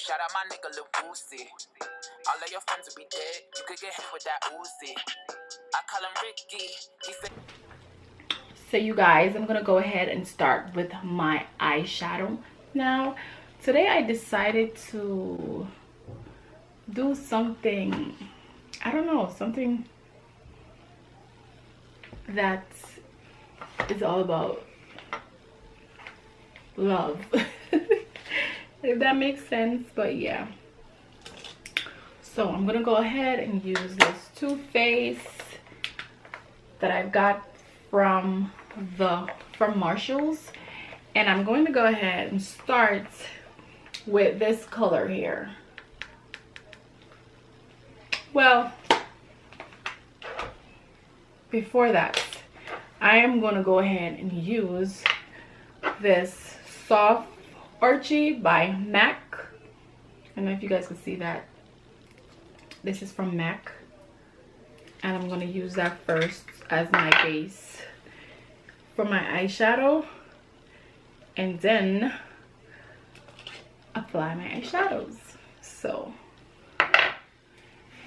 Shout out my nigga Lil Boosie. All of your friends will be dead. You could get hit with that Uzi. I call him Ricky. He said. So you guys, I'm gonna go ahead and start with my eyeshadow now. Today I decided to do something, I don't know, something that is all about love. If that makes sense. But yeah, so I'm gonna go ahead and use this Too Faced that I've got from Marshalls, and I'm going to go ahead and start with this color here. Well, before that, I am going to go ahead and use this Soft Archie by MAC. I don't know if you guys can see that. This is from MAC, and I'm going to use that first as my base for my eyeshadow, and then apply my eyeshadows. So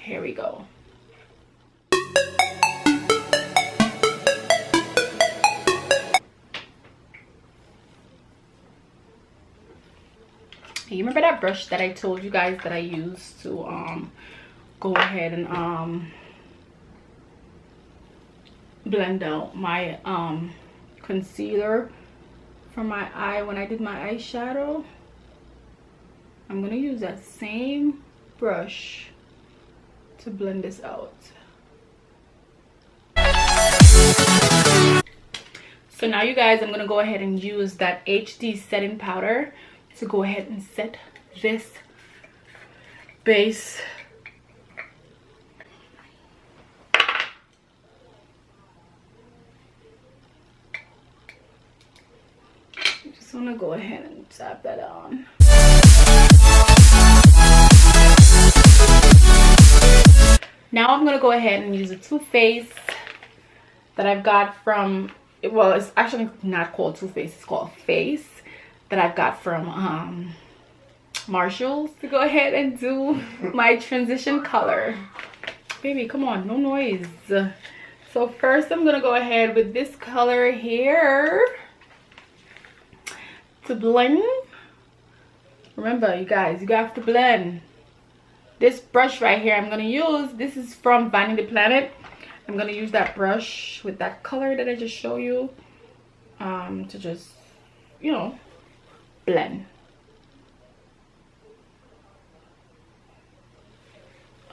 here we go. You remember that brush that I told you guys that I used to go ahead and blend out my concealer for my eye when I did my eyeshadow? I'm gonna use that same brush to blend this out. So now you guys, I'm gonna go ahead and use that HD setting powder to go ahead and set this base. Just want to go ahead and tap that on. Now I'm going to go ahead and use a Too Faced that I've got from, well, it's actually not called Too Faced, it's called Face, that I've got from Marshalls, to go ahead and do my transition color. Baby, come on, no noise. So first I'm going to go ahead with this color here to blend. Remember, you guys, you have to blend. This brush right here I'm gonna use, this is from Vanity Planet. I'm gonna use that brush with that color that I just showed you to just, you know, blend.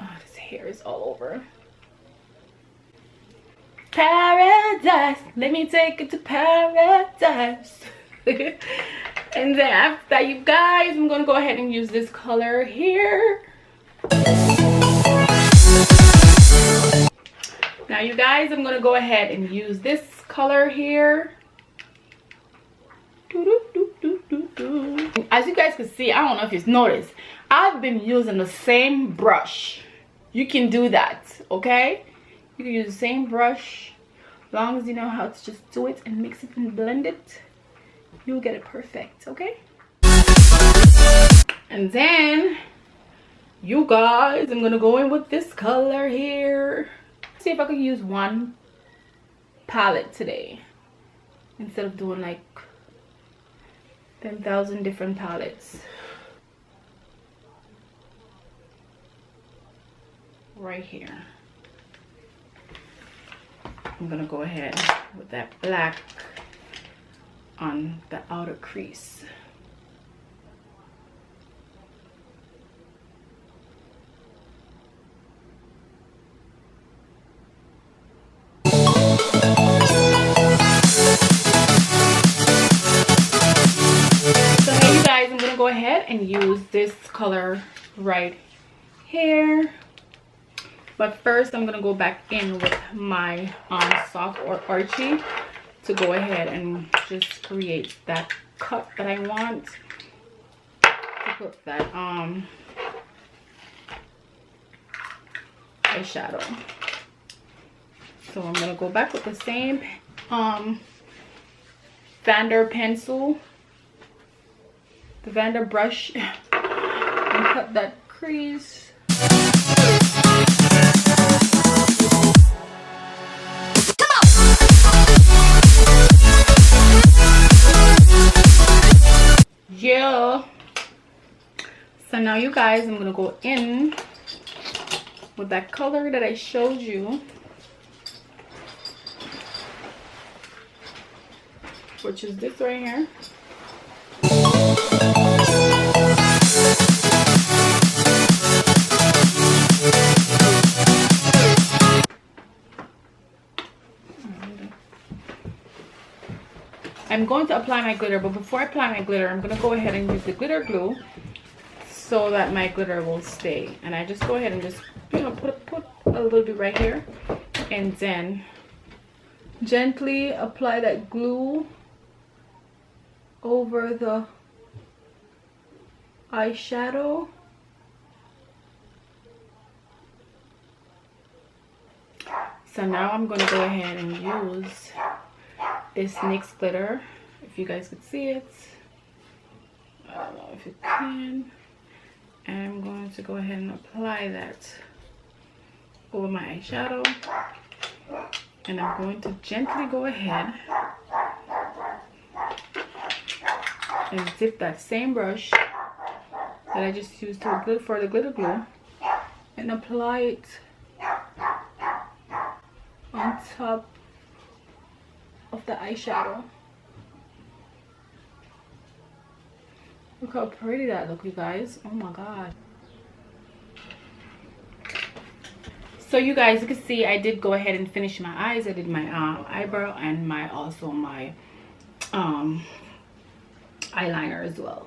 Oh, this hair is all over. Paradise, let me take it to paradise. And then after that, you guys, I'm gonna go ahead and use this color here. Now you guys, I'm gonna go ahead and use this color here. As you guys can see, I don't know if you've noticed, I've been using the same brush. You can do that, okay? You can use the same brush, as long as you know how to just do it and mix it and blend it. You'll get it perfect, okay? And then you guys, I'm gonna go in with this color here. See if I can use one palette today instead of doing like 10,000 different palettes. Right here, I'm gonna go ahead with that black on the outer crease. So hey you guys, I'm gonna go ahead and use this color right here. But first I'm gonna go back in with my Soft Archie to go ahead and just create that cut that I want to put that eyeshadow. So I'm gonna go back with the same Vander pencil, the Vander brush, and up that crease. Yeah. So now you guys, I'm gonna go in with that color that I showed you, which is this right here. I'm going to apply my glitter, but before I apply my glitter, I'm going to go ahead and use the glitter glue so that my glitter will stay. And I just go ahead and just, you know, put a little bit right here, and then gently apply that glue over the eyeshadow. So now I'm going to go ahead and use this NYX glitter, if you guys could see it. I don't know if you can. And I'm going to go ahead and apply that over my eyeshadow. And I'm going to gently go ahead and dip that same brush that I just used for the glitter glue and apply it on top of the eyeshadow. Look how pretty that looks, you guys. Oh my god. So you guys, you can see I did go ahead and finish my eyes. I did my eyebrow and my eyeliner as well.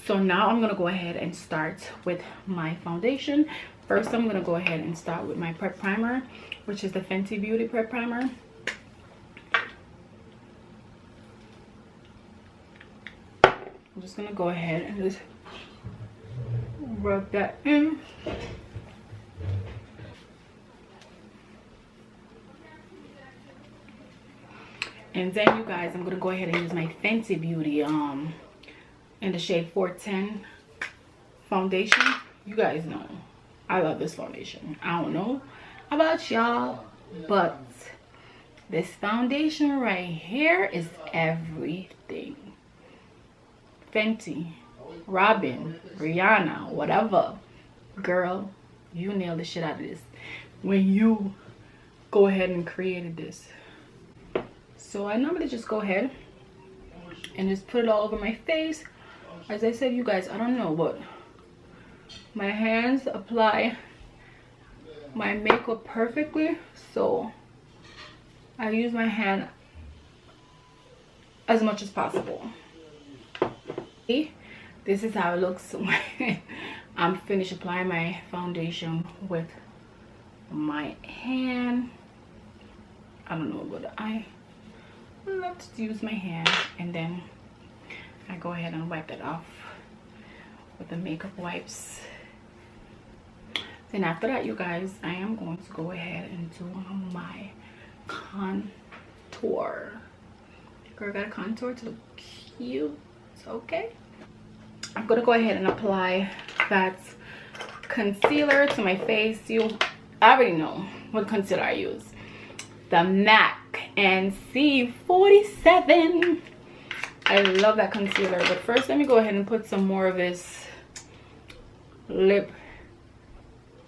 So now I'm gonna go ahead and start with my foundation. First, I'm gonna go ahead and start with my prep primer, which is the Fenty Beauty prep primer. I'm just gonna go ahead and just rub that in. And then you guys, I'm gonna go ahead and use my Fenty Beauty in the shade 410 foundation. You guys know I love this foundation. I don't know about y'all, but this foundation right here is everything. Fenty, Robin, Rihanna, whatever, girl, you nailed the shit out of this when you go ahead and created this. So I normally just go ahead and just put it all over my face. As I said, you guys, I don't know, but my hands apply my makeup perfectly, so I use my hand as much as possible. This is how it looks when I'm finished applying my foundation with my hand. I don't know, but I love to use my hand, and then I go ahead and wipe that off with the makeup wipes. Then after that, you guys, I am going to go ahead and do my contour. Girl got a contour to look cute. It's okay. I'm gonna go ahead and apply that concealer to my face. You already know what concealer I use. The MAC NC47. I love that concealer, but first let me go ahead and put some more of this lip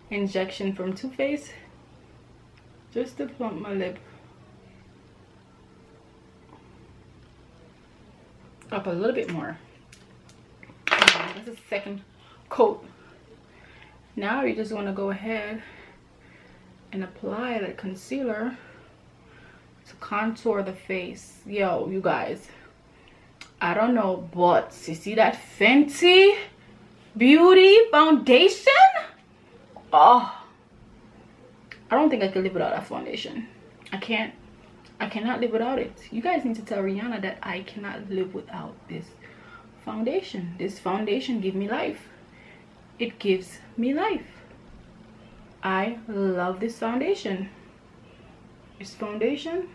injection from Too Faced, just to plump my lip up a little bit more. This is the second coat. Now you just want to go ahead and apply that concealer to contour the face. Yo, you guys, I don't know, but you see that Fenty Beauty foundation? Oh, I don't think I could live without that foundation. I cannot live without it. You guys need to tell Rihanna that I cannot live without this foundation. This foundation gives me life. It gives me life. I love this foundation. This foundation,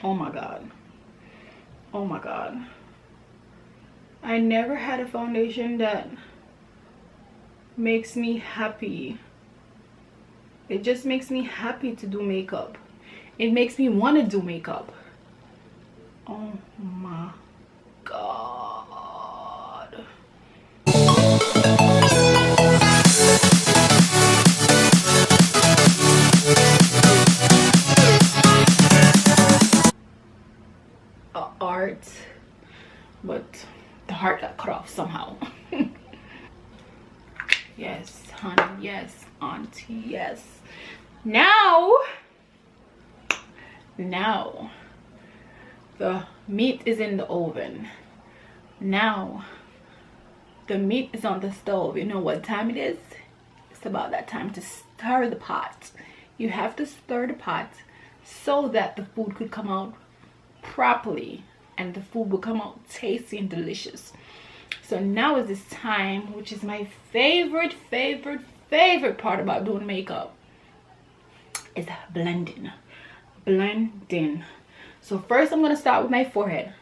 oh my god, oh my god. I never had a foundation that makes me happy. It just makes me happy to do makeup. It makes me want to do makeup. Oh my god. Art, but the heart got cut off somehow. Yes, honey, yes, auntie, yes. Now the meat is in the oven. Now the meat is on the stove. You know what time it is? It's about that time to stir the pot. You have to stir the pot so that the food could come out properly and the food will come out tasty and delicious. So now is this time, which is my favorite part about doing makeup, is blending. So first I'm going to start with my forehead.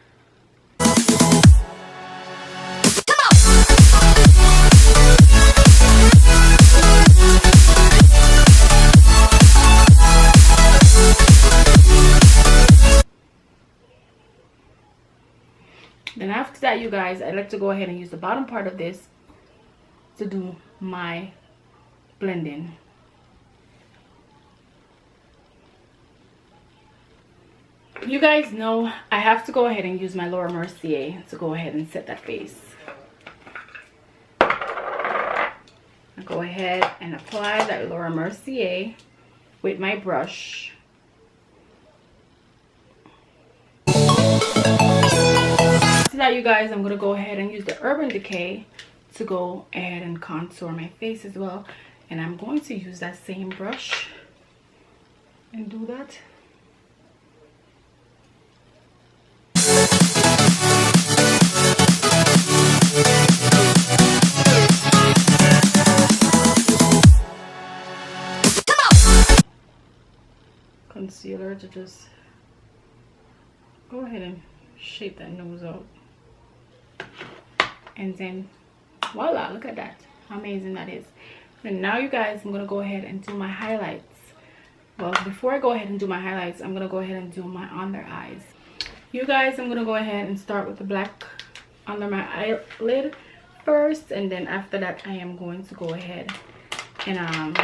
Then after that, you guys, I like to go ahead and use the bottom part of this to do my blending. You guys know I have to go ahead and use my Laura Mercier to go ahead and set that face. I go ahead and apply that Laura Mercier with my brush. That, you guys, I'm gonna go ahead and use the Urban Decay to go ahead and contour my face as well, and I'm going to use that same brush and do that. Concealer to just go ahead and shape that nose out. And then voila, look at that, how amazing that is. And now, you guys, I'm gonna go ahead and do my highlights. Well, before I go ahead and do my highlights, I'm gonna go ahead and do my under eyes. You guys, I'm gonna go ahead and start with the black under my eyelid first, and then after that I am going to go ahead and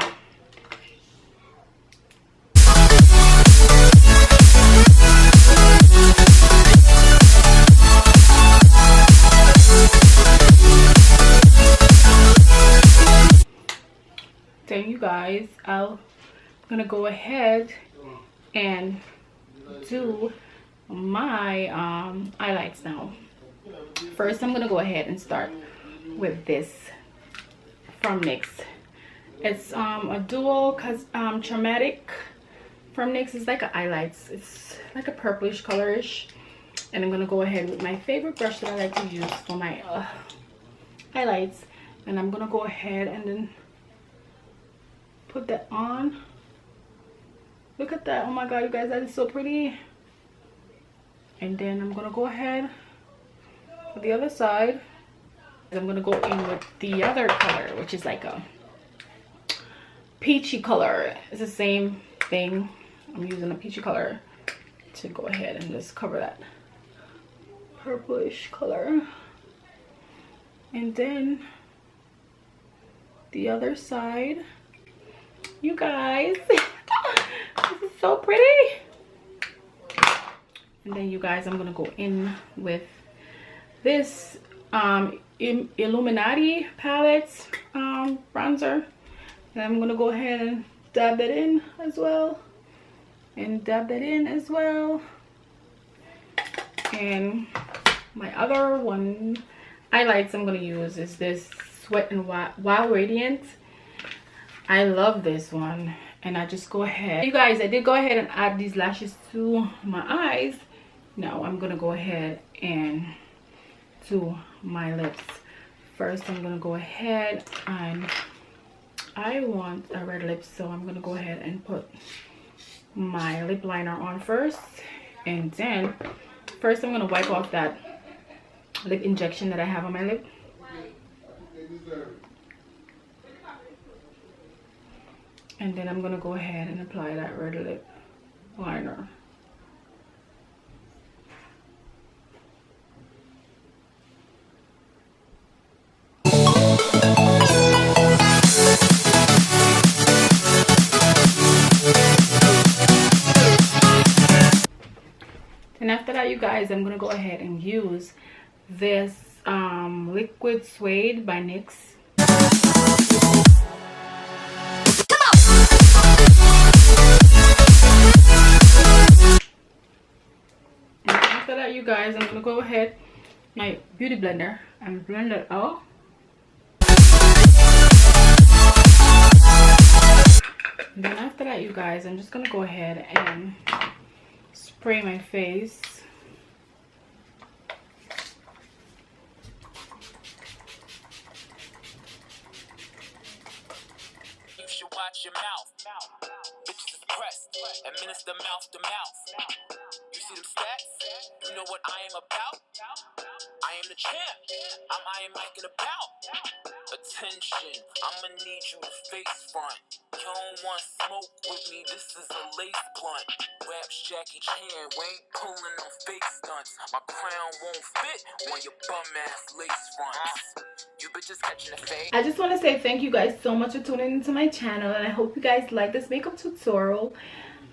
then, you guys, I'm gonna go ahead and do my highlights now. First, I'm gonna go ahead and start with this from NYX. It's a dual chromatic from NYX. It's like a highlights. It's like a purplish colorish, and I'm gonna go ahead with my favorite brush that I like to use for my highlights, and I'm gonna go ahead and then put that on. Look at that. Oh my god, you guys, that is so pretty. And then I'm gonna go ahead for the other side. I'm gonna go in with the other color, which is like a peachy color. It's the same thing. I'm using a peachy color to go ahead and just cover that purplish color. And then the other side. You guys, this is so pretty. And then, you guys, I'm gonna go in with this Illuminati palette bronzer, and I'm gonna go ahead and dab that in as well, and dab that in as well. And my other one highlights I'm gonna use is this Sweat and Wild Radiant. I love this one, and I just go ahead, you guys, I did go ahead and add these lashes to my eyes. Now I'm gonna go ahead and do my lips. First, I'm gonna go ahead and I want a red lip, so I'm gonna go ahead and put my lip liner on first, and then first I'm gonna wipe off that lip injection that I have on my lip. And then I'm gonna go ahead and apply that red lip liner. And after that, you guys, I'm gonna go ahead and use this liquid suede by NYX. And after that, you guys, I'm gonna go ahead my beauty blender and blend it out. And then after that, you guys, I'm just gonna go ahead and spray my face. You should watch your mouth. Bitches is pressed. Administer mouth to mouth. You see them stats? You know what I am about? I am the champ. I am making about. Attention, I'ma need you to face front. You don't want smoke with me, this is a lace blunt. Raps Jackie Chan, we ain't pulling on fake stunts. My crown won't fit when your bum ass lace fronts. You bitches catching the fade. I just want to say thank you guys so much for tuning into my channel, and I hope you guys like this makeup tutorial.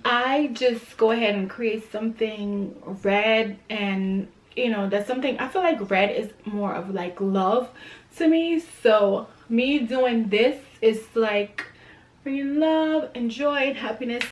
I just go ahead and create something red, and you know, that's something I feel like red is more of like love to me. So me doing this is like bringing love and joy and happiness